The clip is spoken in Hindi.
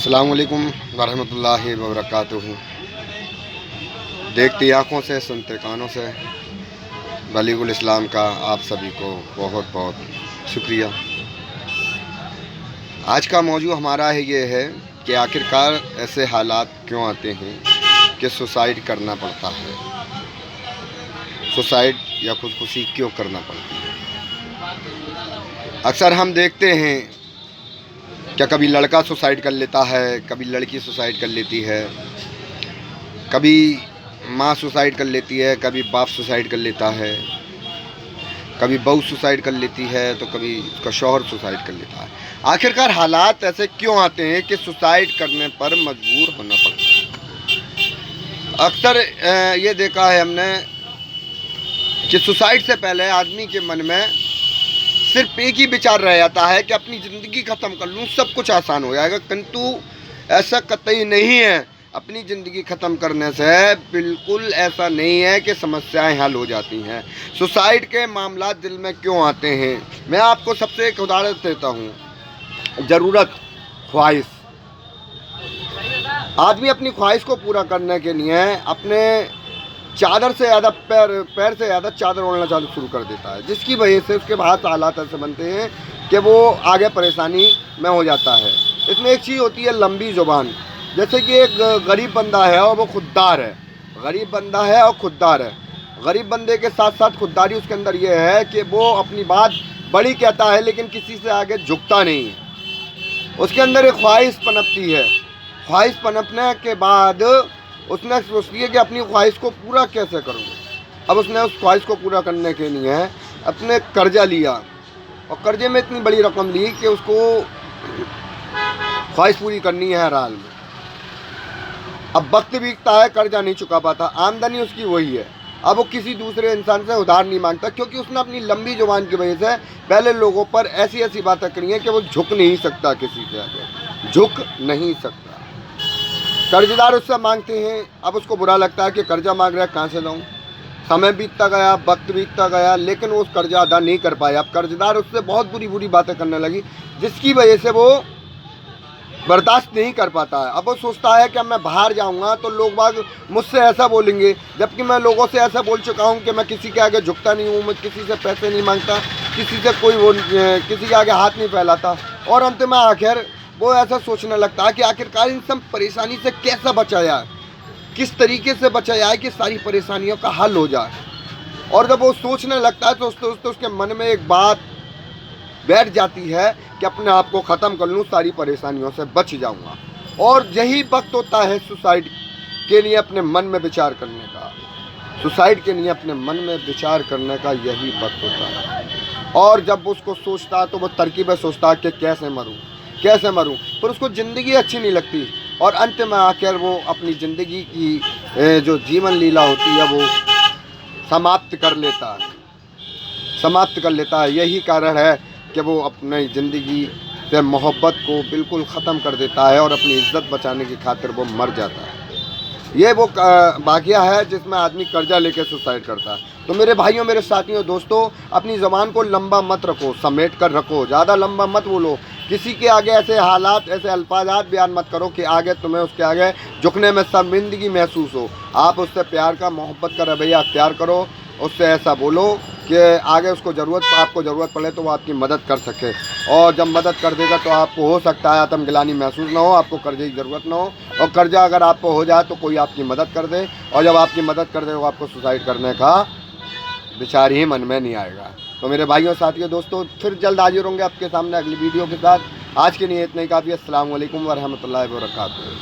अस्सलाम वालेकुम वरहमतुल्लाहि वबरकातुहू। देखती आँखों से सुनते कानों से बलीगुल इस्लाम का आप सभी को बहुत बहुत शुक्रिया। आज का मौजू हमारा ये है कि आखिरकार ऐसे हालात क्यों आते हैं कि सुसाइड करना पड़ता है, सुसाइड या खुदकुशी क्यों करना पड़ती है। अक्सर हम देखते हैं क्या कभी लड़का सुसाइड कर लेता है, कभी लड़की सुसाइड कर लेती है, कभी माँ सुसाइड कर लेती है, कभी बाप सुसाइड कर लेता है, कभी बहू सुसाइड कर लेती है तो कभी उसका शौहर सुसाइड कर लेता है। आखिरकार हालात ऐसे क्यों आते हैं कि सुसाइड करने पर मजबूर होना पड़ता है। अक्सर ये देखा है हमने कि सुसाइड से पहले आदमी के मन में सिर्फ एक ही विचार रह जाता है कि अपनी ज़िंदगी ख़त्म कर लूँ, सब कुछ आसान हो जाएगा। किंतु ऐसा कतई नहीं है। अपनी ज़िंदगी ख़त्म करने से बिल्कुल ऐसा नहीं है कि समस्याएं हल हो जाती हैं। सुसाइड के मामला दिल में क्यों आते हैं, मैं आपको सबसे एक उदाहरण देता हूँ। ज़रूरत, ख्वाहिश। आदमी अपनी ख्वाहिश को पूरा करने के लिए अपने चादर से ज़्यादा पैर से ज़्यादा चादर ओढ़ना चालू शुरू कर देता है, जिसकी वजह से उसके बाद हालात ऐसे बनते हैं कि वो आगे परेशानी में हो जाता है। इसमें एक चीज़ होती है लंबी ज़ुबान। जैसे कि एक गरीब बंदा है और वो खुददार है, गरीब बंदा है और खुददार है। गरीब बंदे के साथ साथ खुददारी उसके अंदर ये है कि वो अपनी बात बड़ी कहता है लेकिन किसी से आगे झुकता नहीं है। उसके अंदर एक ख्वाहिश पनपती है। ख्वाहिश पनपने के बाद उसने सोचती है कि अपनी ख्वाहिश को पूरा कैसे करूँ। अब उसने उस ख्वाहिश को पूरा करने के लिए अपने कर्जा लिया और कर्जे में इतनी बड़ी रकम ली कि उसको ख्वाहिश पूरी करनी है हर हाल में। अब वक्त बीतता है, कर्जा नहीं चुका पाता, आमदनी उसकी वही है। अब वो किसी दूसरे इंसान से उधार नहीं मांगता, क्योंकि उसने अपनी लंबी जुबान की वजह से पहले लोगों पर ऐसी ऐसी बातें करी हैं कि वो झुक नहीं सकता, किसी के आगे झुक नहीं सकता। कर्जदार उससे मांगते हैं, अब उसको बुरा लगता है कि कर्जा मांग रहा है, कहाँ से लाऊं। समय बीतता गया, वक्त बीतता गया, लेकिन वो उस कर्जा अदा नहीं कर पाया। अब कर्जदार उससे बहुत बुरी बुरी बातें करने लगी, जिसकी वजह से वो बर्दाश्त नहीं कर पाता है। अब वो सोचता है कि मैं बाहर जाऊंगा तो लोग बाग मुझसे ऐसा बोलेंगे, जबकि मैं लोगों से ऐसा बोल चुका हूं कि मैं किसी के आगे झुकता नहीं हूं, मैं किसी से पैसे नहीं मांगता, किसी से किसी के आगे हाथ नहीं फैलाता। और अंत में आखिर वो ऐसा सोचने लगता है कि आखिरकार इन सब परेशानी से कैसा बचा जाए, किस तरीके से बचा जाए कि सारी परेशानियों का हल हो जाए। और जब वो सोचने लगता है तो उसके मन में एक बात बैठ जाती है कि अपने आप को ख़त्म कर लूँ, सारी परेशानियों से बच जाऊँगा। और यही वक्त होता है सुसाइड के लिए अपने मन में विचार करने का। सुसाइड के लिए अपने मन में विचार करने का यही वक्त होता है। और जब उसको सोचता है तो वो तरकीबें सोचता है कि कैसे मरूँ कैसे मरूँ, पर उसको ज़िंदगी अच्छी नहीं लगती। और अंत में आकर वो अपनी ज़िंदगी की जो जीवन लीला होती है वो समाप्त कर लेता है। यही कारण है कि वो अपनी ज़िंदगी से मोहब्बत को बिल्कुल ख़त्म कर देता है और अपनी इज़्ज़त बचाने की खातिर वो मर जाता है। ये वो वाक़या है जिसमें आदमी कर्जा लेकर सुसाइड करता है। तो मेरे भाइयों, मेरे साथियों, दोस्तों, अपनी ज़बान को लंबा मत रखो, समेट कर रखो, ज़्यादा लंबा मत बोलो। किसी के आगे ऐसे हालात, ऐसे अल्फाजात बयान मत करो कि आगे तुम्हें उसके आगे झुकने में शर्मिंदगी महसूस हो। आप उससे प्यार का, मोहब्बत का रवैया अख्तियार करो। उससे ऐसा बोलो कि आगे उसको आपको ज़रूरत पड़े तो वो आपकी मदद कर सके। और जब मदद कर देगा तो आपको हो सकता है आत्मग्लानि महसूस ना हो, आपको कर्जे की ज़रूरत ना हो। और कर्जा अगर आपको हो जाए तो कोई आपकी मदद कर दे, और जब आपकी मदद कर दे वो आपको सुसाइड करने का विचार ही मन में नहीं आएगा। तो मेरे भाइयों, साथियों, दोस्तों, फिर जल्द हाजिर होंगे आपके सामने अगली वीडियो के साथ। आज के लिए इतना ही काफ़ी। अस्सलाम वालेकुम वरहमतुल्लाहि वबरकातुहू।